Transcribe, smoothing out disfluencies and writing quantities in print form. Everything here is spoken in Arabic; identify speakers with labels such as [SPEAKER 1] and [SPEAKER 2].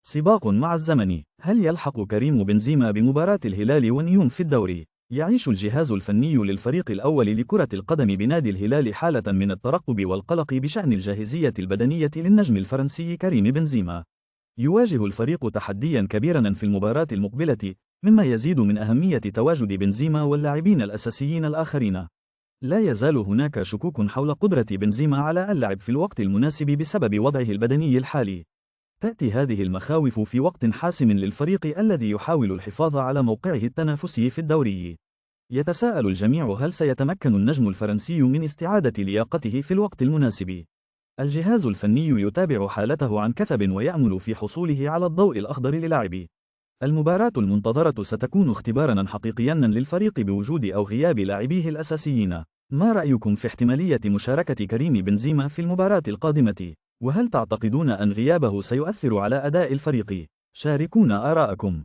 [SPEAKER 1] سباق مع الزمن. هل يلحق كريم بنزيما بمباراة الهلال ونيوم في الدوري؟ يعيش الجهاز الفني للفريق الأول لكرة القدم بنادي الهلال حالة من الترقب والقلق بشأن الجاهزية البدنية للنجم الفرنسي كريم بنزيما. يواجه الفريق تحديا كبيرا في المباراة المقبلة، مما يزيد من أهمية تواجد بنزيما واللاعبين الأساسيين الآخرين. لا يزال هناك شكوك حول قدرة بنزيما على اللعب في الوقت المناسب بسبب وضعه البدني الحالي. تأتي هذه المخاوف في وقت حاسم للفريق الذي يحاول الحفاظ على موقعه التنافسي في الدوري. يتساءل الجميع هل سيتمكن النجم الفرنسي من استعادة لياقته في الوقت المناسب؟ الجهاز الفني يتابع حالته عن كثب ويأمل في حصوله على الضوء الأخضر للعب. المباراة المنتظرة ستكون اختبارا حقيقيا للفريق بوجود أو غياب لاعبيه الأساسيين. ما رأيكم في احتمالية مشاركة كريم بنزيما في المباراة القادمة؟ وهل تعتقدون أن غيابه سيؤثر على أداء الفريق؟ شاركونا آراءكم.